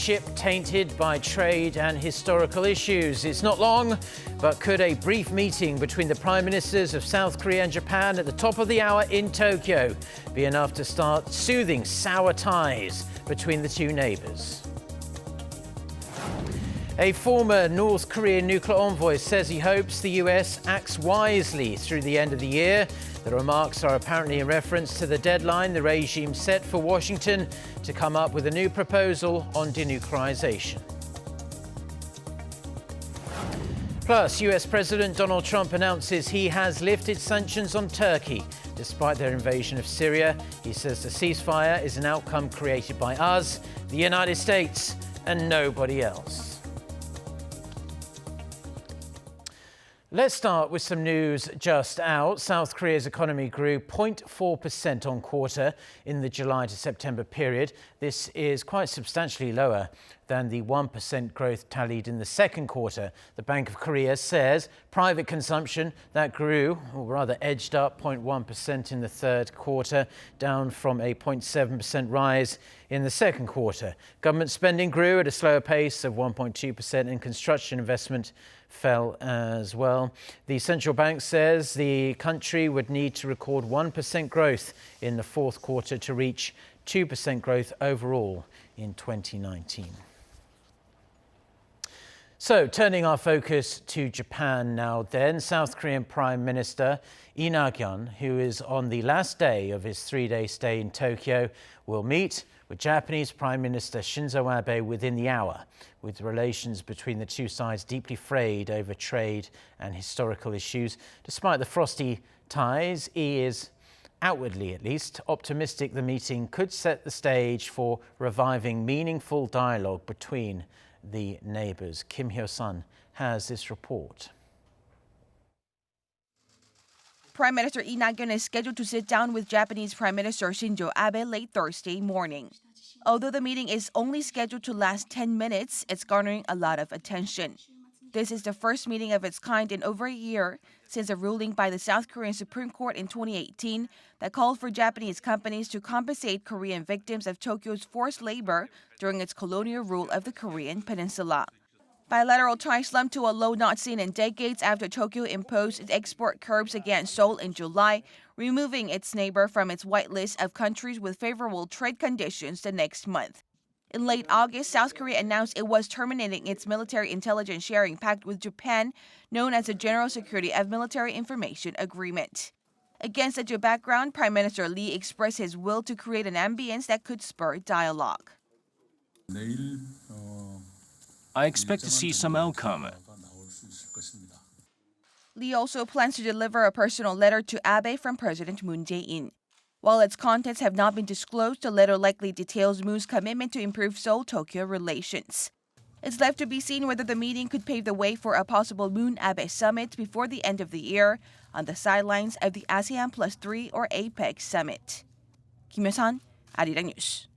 relationship tainted by trade and historical issues. It's not long, but could a brief meeting between the prime ministers of South Korea and Japan at the top of the hour in Tokyo be enough to start soothing sour ties between the two neighbours? A former North Korean nuclear envoy says he hopes the US acts wisely through the end of the year. The remarks are apparently in reference to the deadline the regime set for Washington to come up with a new proposal on denuclearization. Plus, US President Donald Trump announces he has lifted sanctions on Turkey despite their invasion of Syria. He says the ceasefire is an outcome created by us, the United States, and nobody else. Let's start with some news just out. South Korea's economy grew 0.4% on quarter in the July to September period. This is quite substantially lower than the 1% growth tallied in the second quarter. The Bank of Korea says private consumption that grew, or rather edged up 0.1% in the third quarter, down from a 0.7% rise in the second quarter. Government spending grew at a slower pace of 1.2%, and construction investment fell as well. The central bank says the country would need to record 1% growth in the fourth quarter to reach 2% growth overall in 2019. So, turning our focus to Japan now then, South Korean Prime Minister Lee Nak-yeon, who is on the last day of his three-day stay in Tokyo, will meet with Japanese Prime Minister Shinzo Abe within the hour, with relations between the two sides deeply frayed over trade and historical issues. Despite the frosty ties, he is, outwardly at least, optimistic the meeting could set the stage for reviving meaningful dialogue between the neighbours. Kim Hyo-sun has this report. Prime Minister Lee Nak-yeon is scheduled to sit down with Japanese Prime Minister Shinzo Abe late Thursday morning. Although the meeting is only scheduled to last 10 minutes, it's garnering a lot of attention. This is the first meeting of its kind in over a year since a ruling by the South Korean Supreme Court in 2018 that called for Japanese companies to compensate Korean victims of Tokyo's forced labor during its colonial rule of the Korean peninsula. Bilateral ties slumped to a low not seen in decades after Tokyo imposed its export curbs against Seoul in July, removing its neighbor from its whitelist of countries with favorable trade conditions the next month. In late August, South Korea announced it was terminating its military intelligence sharing pact with Japan, known as the General Security of Military Information Agreement. Against such a background, Prime Minister Lee expressed his will to create an ambience that could spur dialogue. I expect to see some outcome. Lee also plans to deliver a personal letter to Abe from President Moon Jae-in. While its contents have not been disclosed, the letter likely details Moon's commitment to improve Seoul-Tokyo relations. It's left to be seen whether the meeting could pave the way for a possible Moon-Abe summit before the end of the year on the sidelines of the ASEAN Plus 3 or APEC summit. Kim Hyo-sun, Arirang News.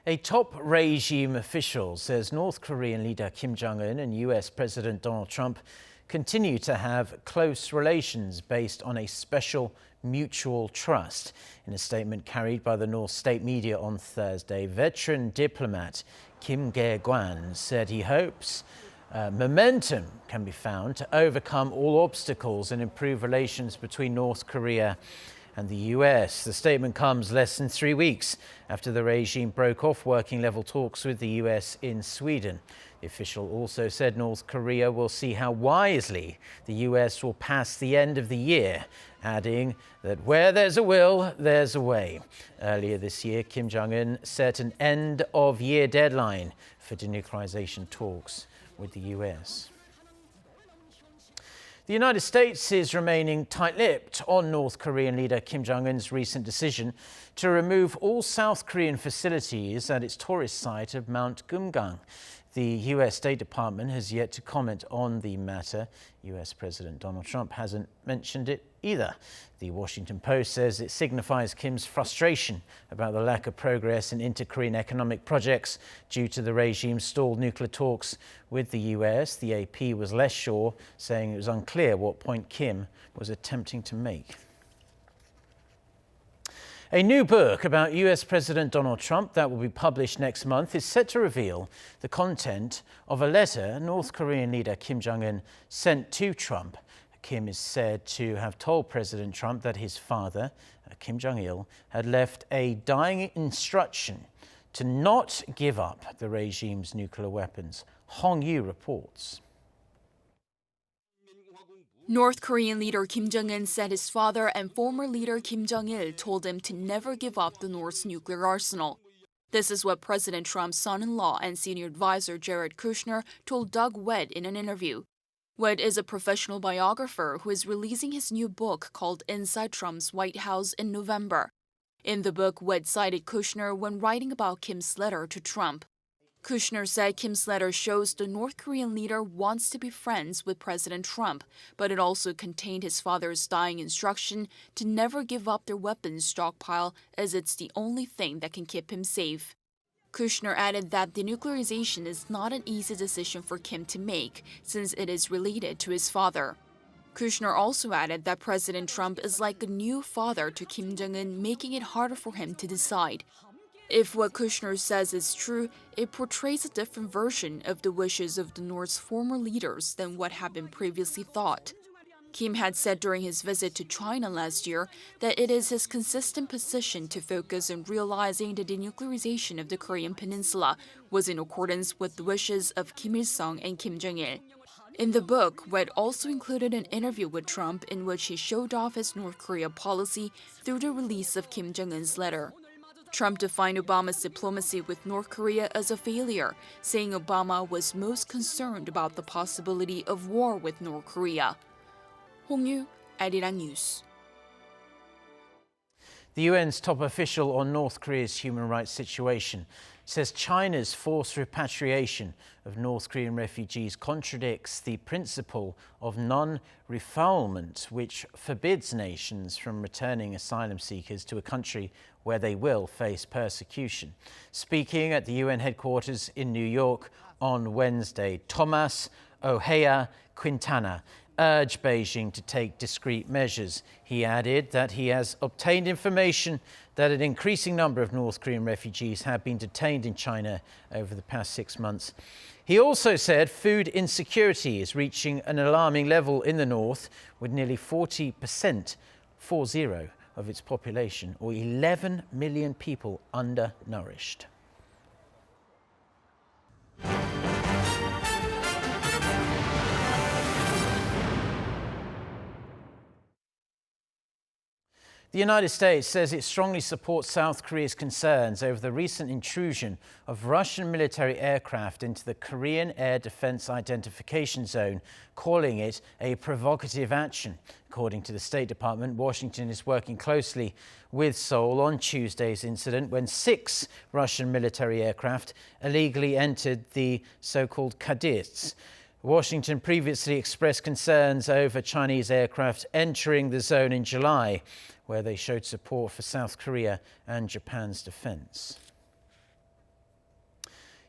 A top regime official says North Korean leader Kim Jong-un and US President Donald Trump continue to have close relations based on a special mutual trust. In a statement carried by the North state media on Thursday, veteran diplomat Kim Dae-gwan said he hopes momentum can be found to overcome all obstacles and improve relations between North Korea and the US. The statement comes less than 3 weeks after the regime broke off working-level talks with the US in Sweden. The official also said North Korea will see how wisely the US will pass the end of the year, adding that where there's a will, there's a way. Earlier this year, Kim Jong-un set an end-of-year deadline for denuclearization talks with the US. The United States is remaining tight-lipped on North Korean leader Kim Jong-un's recent decision to remove all South Korean facilities at its tourist site of Mount Geumgang. The US State Department has yet to comment on the matter. US President Donald Trump hasn't mentioned it either. The Washington Post says it signifies Kim's frustration about the lack of progress in inter-Korean economic projects due to the regime's stalled nuclear talks with the US. The AP was less sure, saying it was unclear what point Kim was attempting to make. A new book about US President Donald Trump that will be published next month is set to reveal the content of a letter North Korean leader Kim Jong-un sent to Trump. Kim is said to have told President Trump that his father, Kim Jong-il, had left a dying instruction to not give up the regime's nuclear weapons. Hong Yu reports. North Korean leader Kim Jong-un said his father and former leader Kim Jong-il told him to never give up the North's nuclear arsenal. This is what President Trump's son-in-law and senior advisor Jared Kushner told Doug Wedd in an interview. Wedd is a professional biographer who is releasing his new book called Inside Trump's White House in November. In the book, Wedd cited Kushner when writing about Kim's letter to Trump. Kushner said Kim's letter shows the North Korean leader wants to be friends with President Trump, but it also contained his father's dying instruction to never give up their weapons stockpile as it's the only thing that can keep him safe. Kushner added that denuclearization is not an easy decision for Kim to make, since it is related to his father. Kushner also added that President Trump is like a new father to Kim Jong-un, making it harder for him to decide. If what Kushner says is true, it portrays a different version of the wishes of the North's former leaders than what had been previously thought. Kim had said during his visit to China last year that it is his consistent position to focus on realizing the denuclearization of the Korean peninsula was in accordance with the wishes of Kim Il-sung and Kim Jong-il. In the book, Wedd also included an interview with Trump in which he showed off his North Korea policy through the release of Kim Jong-un's letter. Trump defined Obama's diplomacy with North Korea as a failure, saying Obama was most concerned about the possibility of war with North Korea. Hong Yu, Arirang News. The UN's top official on North Korea's human rights situation says China's forced repatriation of North Korean refugees contradicts the principle of non-refoulement, which forbids nations from returning asylum seekers to a country where they will face persecution. Speaking at the UN headquarters in New York on Wednesday, Thomas Ojea Quintana urged Beijing to take discreet measures. He added that he has obtained information that an increasing number of North Korean refugees have been detained in China over the past 6 months. He also said food insecurity is reaching an alarming level in the north, with nearly 40% of its population, or 11 million people, undernourished. The United States says it strongly supports South Korea's concerns over the recent intrusion of Russian military aircraft into the Korean Air Defense Identification Zone, calling it a provocative action. According to the State Department, Washington is working closely with Seoul on Tuesday's incident when 6 Russian military aircraft illegally entered the so-called KADIZ. Washington previously expressed concerns over Chinese aircraft entering the zone in July, where they showed support for South Korea and Japan's defense.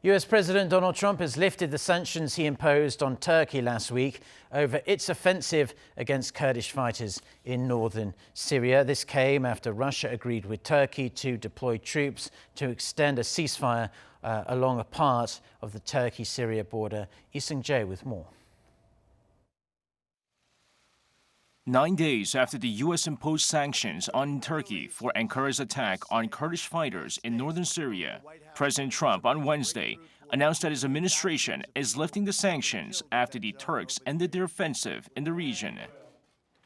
US President Donald Trump has lifted the sanctions he imposed on Turkey last week over its offensive against Kurdish fighters in northern Syria. This came after Russia agreed with Turkey to deploy troops to extend a ceasefire along a part of the Turkey-Syria border. Isung Jae with more. 9 days after the U.S. imposed sanctions on Turkey for Ankara's attack on Kurdish fighters in northern Syria, President Trump on Wednesday announced that his administration is lifting the sanctions after the Turks ended their offensive in the region.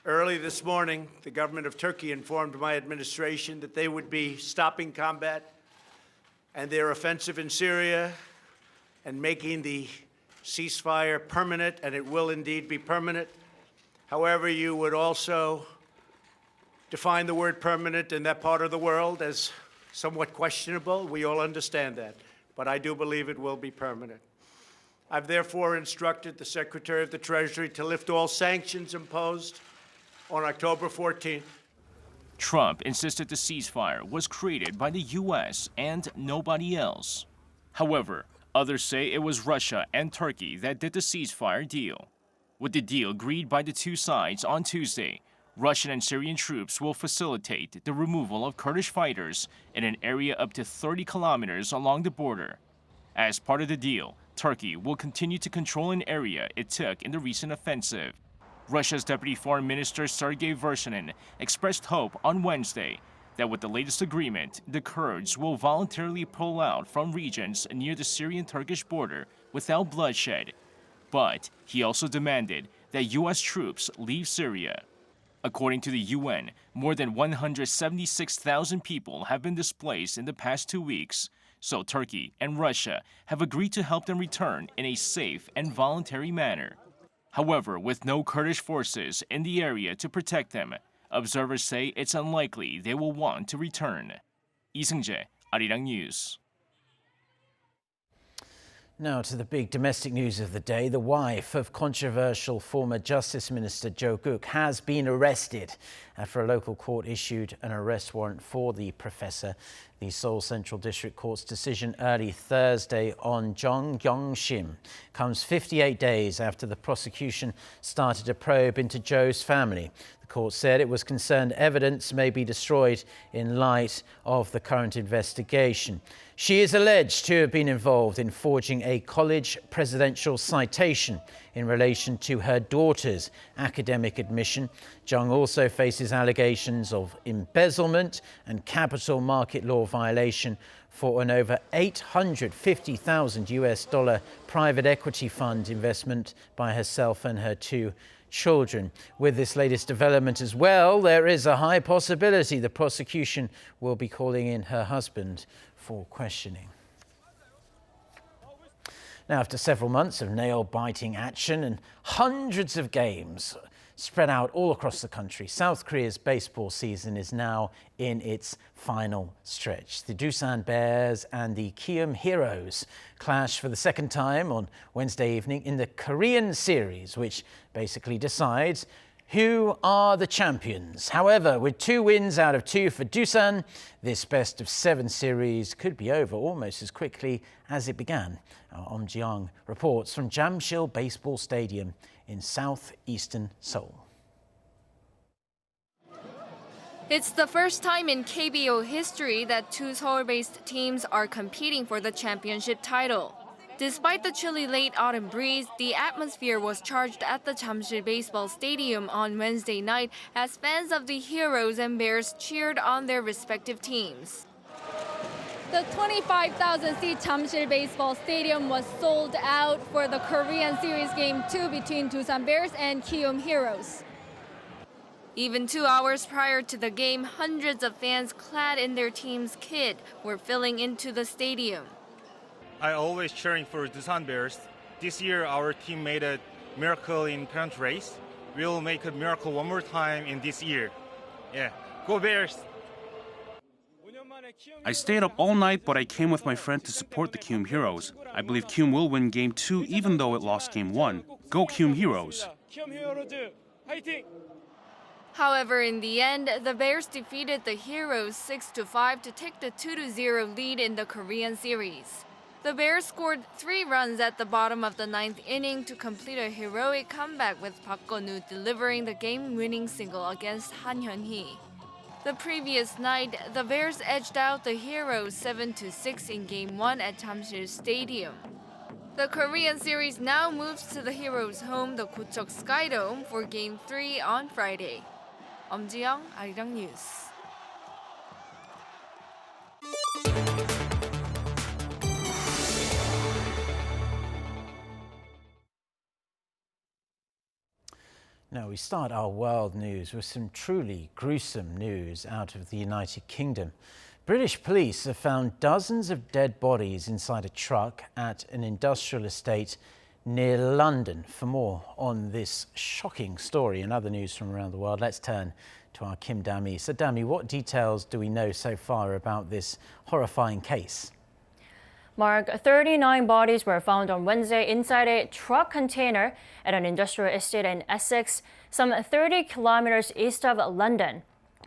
Early this morning, the government of Turkey informed my administration that they would be stopping combat and their offensive in Syria and making the ceasefire permanent, and it will indeed be permanent. However, you would also define the word permanent in that part of the world as somewhat questionable. We all understand that, but I do believe it will be permanent. I've therefore instructed the Secretary of the Treasury to lift all sanctions imposed on October 14th. Trump insisted the ceasefire was created by the U.S. and nobody else. However, others say it was Russia and Turkey that did the ceasefire deal. With the deal agreed by the two sides on Tuesday, Russian and Syrian troops will facilitate the removal of Kurdish fighters in an area up to 30 kilometers along the border. As part of the deal, Turkey will continue to control an area it took in the recent offensive. Russia's Deputy Foreign Minister Sergei Vershinin expressed hope on Wednesday that with the latest agreement, the Kurds will voluntarily pull out from regions near the Syrian-Turkish border without bloodshed. But he also demanded that U.S. troops leave Syria. According to the UN, more than 176,000 people have been displaced in the past 2 weeks, so Turkey and Russia have agreed to help them return in a safe and voluntary manner. However, with no Kurdish forces in the area to protect them, observers say it's unlikely they will want to return. 이승재, Arirang News. Now to the big domestic news of the day. The wife of controversial former Justice Minister Jong-un has been arrested after a local court issued an arrest warrant for the professor. The Seoul Central District Court's decision early Thursday on Chung Kyung-sim comes 58 days after the prosecution started a probe into Jo's family. The court said it was concerned evidence may be destroyed in light of the current investigation. She is alleged to have been involved in forging a college presidential citation in relation to her daughter's academic admission. Jong also faces allegations of embezzlement and capital market law violation for an over $850,000 private equity fund investment by herself and her 2 children. With this latest development as well, there is a high possibility the prosecution will be calling in her husband for questioning. Now, after several months of nail-biting action and hundreds of games spread out all across the country, South Korea's baseball season is now in its final stretch. The Doosan Bears and the Kium Heroes clash for the second time on Wednesday evening in the Korean series, which basically decides who are the champions. However, with 2 wins out of 2 for Doosan, this best-of-7 series could be over almost as quickly as it began. Our Ji-young reports from Jamsil Baseball Stadium in southeastern Seoul. It's the first time in KBO history that 2 Seoul-based teams are competing for the championship title. Despite the chilly late autumn breeze, the atmosphere was charged at the Jamsil Baseball Stadium on Wednesday night as fans of the Heroes and Bears cheered on their respective teams. The 25,000-seat Jamsil Baseball Stadium was sold out for the Korean Series Game 2 between Doosan Bears and Kium Heroes. Even 2 hours prior to the game, hundreds of fans clad in their team's kit were filling into the stadium. I always cheering for Doosan Bears. This year, our team made a miracle in pennant race. We'll make a miracle one more time in this year. Yeah, go Bears! I stayed up all night, but I came with my friend to support the Kium Heroes. I believe Kium will win Game 2 even though it lost Game 1. Go Kium Heroes! However, in the end, the Bears defeated the Heroes 6-5 to take the 2-0 lead in the Korean series. The Bears scored 3 runs at the bottom of the 9th inning to complete a heroic comeback with Park Gun-woo delivering the game-winning single against Han Hyun-hee. The previous night, the Bears edged out the Heroes 7-6 in Game 1 at Jamsil Stadium. The Korean series now moves to the Heroes' home, the Gocheok Skydome, for Game 3 on Friday. Ji-young, Arirang News. Now we start our world news with some truly gruesome news out of the United Kingdom. British police have found dozens of dead bodies inside a truck at an industrial estate near London. For more on this shocking story and other news from around the world, let's turn to our Kim Dami. So Dami, what details do we know so far about this horrifying case? Mark, 39 bodies were found on Wednesday inside a truck container at an industrial estate in Essex, some 30 kilometers east of London.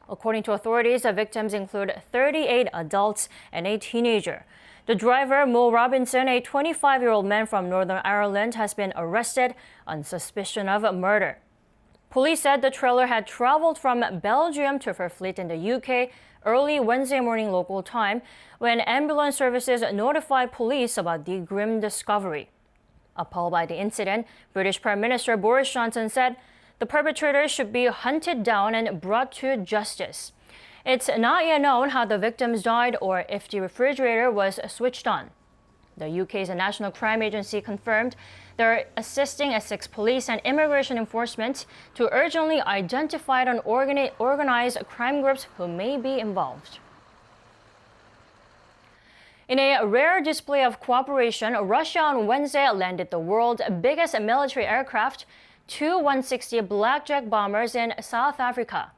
According to authorities, the victims include 38 adults and a teenager. The driver, Mo Robinson, a 25-year-old man from Northern Ireland, has been arrested on suspicion of murder. Police said the trailer had traveled from Belgium to Verfleet in the UK early Wednesday morning local time when ambulance services notified police about the grim discovery. Appalled by the incident, British Prime Minister Boris Johnson said the perpetrators should be hunted down and brought to justice. It's not yet known how the victims died or if the refrigerator was switched on. The UK's National Crime Agency confirmed they're assisting Essex police and immigration enforcement to urgently identify and organize crime groups who may be involved. In a rare display of cooperation, Russia on Wednesday landed the world's biggest military aircraft, two 160 Blackjack bombers in South Africa.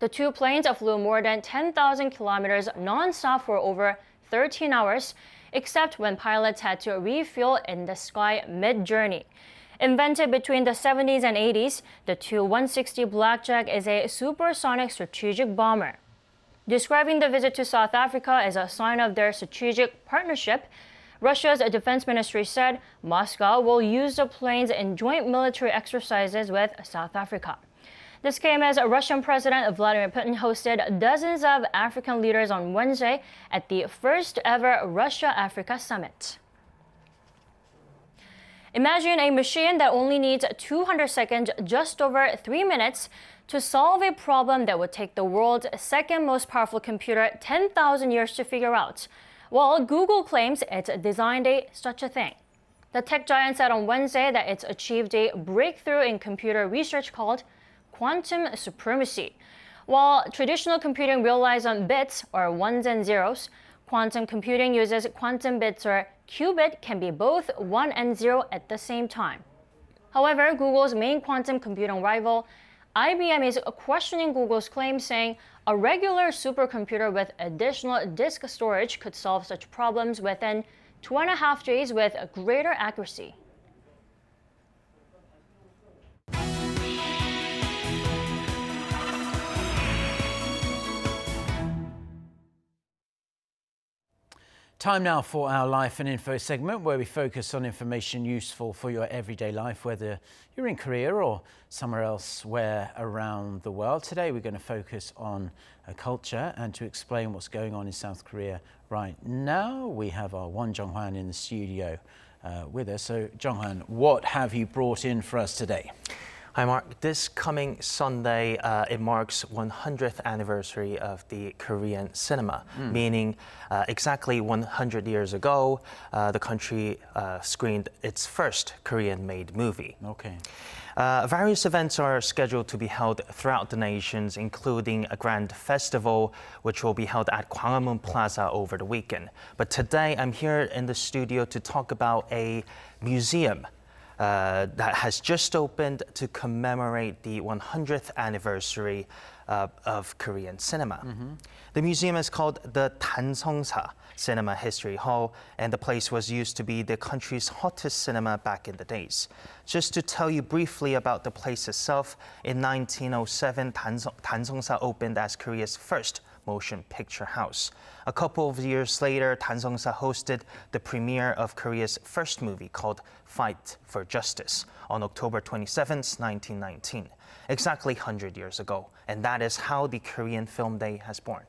The two planes flew more than 10,000 kilometers non-stop for over 13 hours, except when pilots had to refuel in the sky mid-journey. Invented between the 70s and 80s, the two 160 Blackjack is a supersonic strategic bomber. Describing the visit to South Africa as a sign of their strategic partnership, Russia's defense ministry said Moscow will use the planes in joint military exercises with South Africa. This came as Russian President Vladimir Putin hosted dozens of African leaders on Wednesday at the first ever Russia-Africa summit. Imagine a machine that only needs 200 seconds, just over 3 minutes, to solve a problem that would take the world's second most powerful computer 10,000 years to figure out. Well, Google claims it's designed such a thing. The tech giant said on Wednesday that it's achieved a breakthrough in computer research called quantum supremacy. While traditional computing relies on bits, or ones and zeros, quantum computing uses quantum bits, or qubit can be both 1 and 0 at the same time. However, Google's main quantum computing rival, IBM, is questioning Google's claim, saying a regular supercomputer with additional disk storage could solve such problems within 2.5 days with greater accuracy. Time now for our Life and Info segment, where we focus on information useful for your everyday life, whether you're in Korea or somewhere elsewhere around the world. Today we're going to focus on culture, and to explain what's going on in South Korea right now, we have our Won Jong-hwan in the studio with us. So Jong-hwan, what have you brought in for us today? Hi, Mark. This coming Sunday, it marks 100th anniversary of the Korean cinema, meaning exactly 100 years ago, the country screened its first Korean-made movie. Okay. Various events are scheduled to be held throughout the nations, including a grand festival, which will be held at Gwanghwamun Plaza over the weekend. But today, I'm here in the studio to talk about a museum that has just opened to commemorate the 100th anniversary of Korean cinema. The museum is called the Dansongsa Cinema History Hall, and the place was used to be the country's hottest cinema back in the days. Just to tell you briefly about the place itself, in 1907, Dansongsa opened as Korea's first motion picture house. A couple of years later, Dansongsa hosted the premiere of Korea's first movie called Fight for Justice on October 27, 1919, exactly 100 years ago. And that is how the Korean Film Day has born.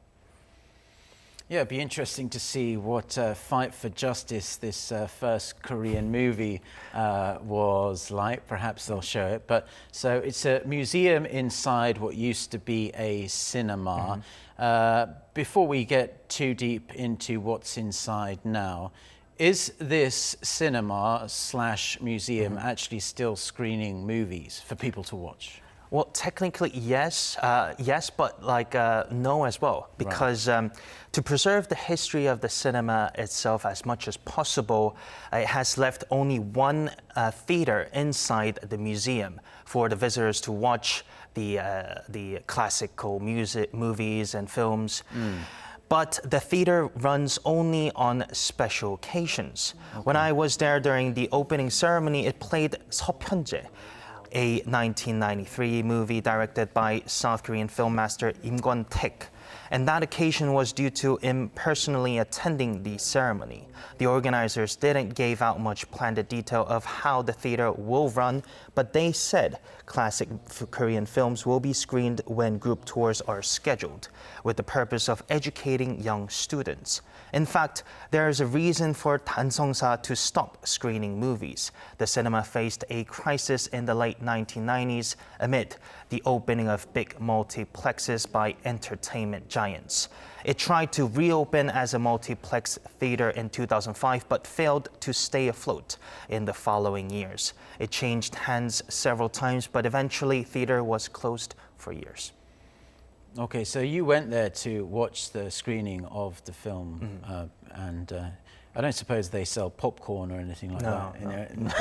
Yeah, it'd be interesting to see what Fight for Justice, this first Korean movie, was like. Perhaps they'll show it. But so it's a museum inside what used to be a cinema. Before we get too deep into what's inside now, is this cinema / museum actually still screening movies for people to watch? Well, technically, yes, but no as well, because to preserve the history of the cinema itself as much as possible, it has left only one theater inside the museum for the visitors to watch the classical movies and films. But the theater runs only on special occasions. When I was there during the opening ceremony, it played 서편제, a 1993 movie directed by South Korean film master Im Kwon-taek. and that occasion was due to him personally attending the ceremony. The organizers didn't give out much planned detail of how the theater will run, but they said classic Korean films will be screened when group tours are scheduled, with the purpose of educating young students. In fact, there is a reason for Dansongsa to stop screening movies. The cinema faced a crisis in the late 1990s amid the opening of big multiplexes by entertainment giants. It tried to reopen as a multiplex theater in 2005, but failed to stay afloat in the following years. It changed hands several times, but eventually theater was closed for years. Okay, so you went there to watch the screening of the film, and I don't suppose they sell popcorn or anything like that. No.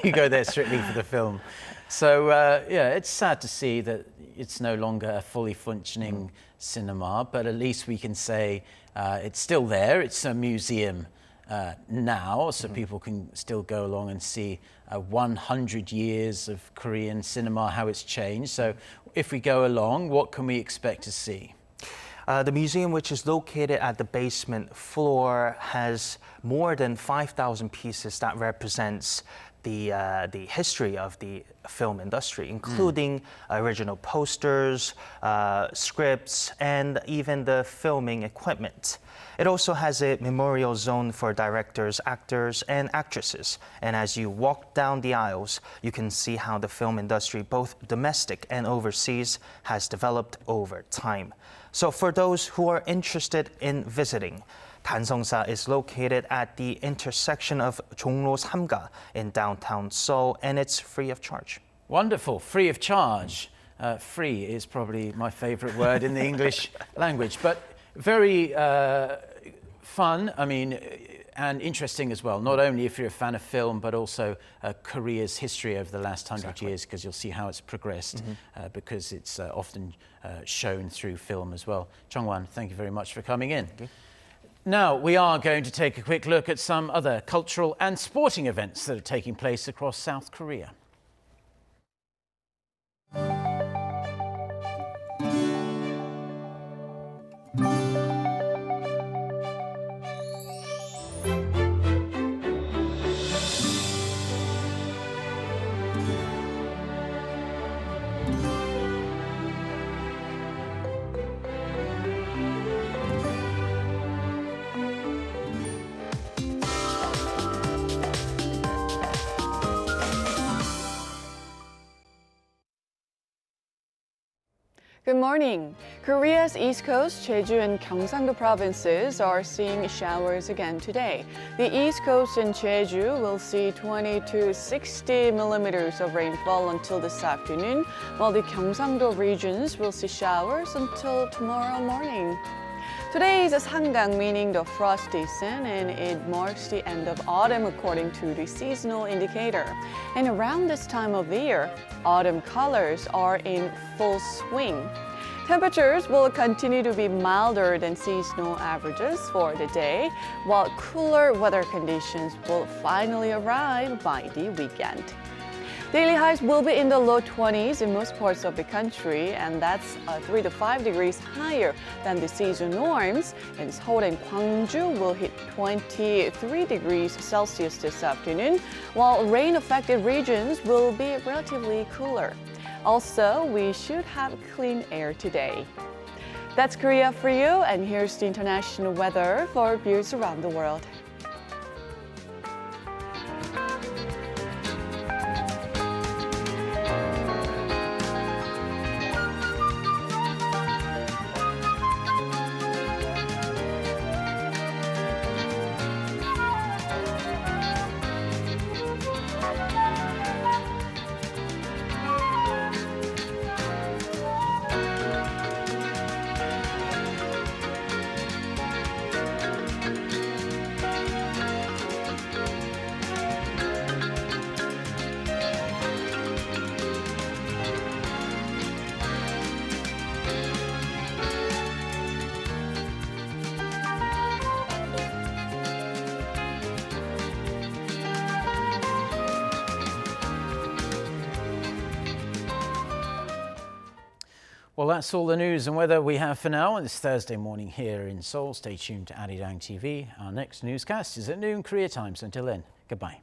You go there strictly for the film. So yeah, it's sad to see that it's no longer a fully functioning cinema, but at least we can say it's still there. It's a museum now, so people can still go along and see 100 years of Korean cinema, how it's changed. So if we go along, what can we expect to see? The museum, which is located at the basement floor, has more than 5,000 pieces that represents the history of the film industry, including original posters, scripts, and even the filming equipment. It also has a memorial zone for directors, actors, and actresses. And as you walk down the aisles, you can see how the film industry, both domestic and overseas, has developed over time. So for those who are interested in visiting, Dansongsa is located at the intersection of Jongro Samga in downtown Seoul, and it's free of charge. Wonderful, free of charge. Free is probably my favorite word in the English language, but very fun, I mean, and interesting as well. Not only if you're a fan of film, but also Korea's history over the last 100 years, because you'll see how it's progressed, because it's often shown through film as well. Jong-un, thank you very much for coming in. Now, we are going to take a quick look at some other cultural and sporting events that are taking place across South Korea. Good morning. Korea's East Coast, Jeju and Gyeongsang provinces are seeing showers again today. The East Coast and Jeju will see 20 to 60 millimeters of rainfall until this afternoon, while the Gyeongsang regions will see showers until tomorrow morning. Today is Sangang, meaning the frost season, and it marks the end of autumn according to the seasonal indicator. And around this time of the year, autumn colors are in full swing. Temperatures will continue to be milder than seasonal averages for the day, while cooler weather conditions will finally arrive by the weekend. Daily highs will be in the low 20s in most parts of the country, and that's 3 to 5 degrees higher than the season norms. And Seoul and Gwangju will hit 23 degrees Celsius this afternoon, while rain-affected regions will be relatively cooler. Also, we should have clean air today. That's Korea for you, and here's the international weather for viewers around the world. Well, that's all the news and weather we have for now on this Thursday morning here in Seoul. Stay tuned to Arirang TV. Our next newscast is at noon Korea time. So until then, goodbye.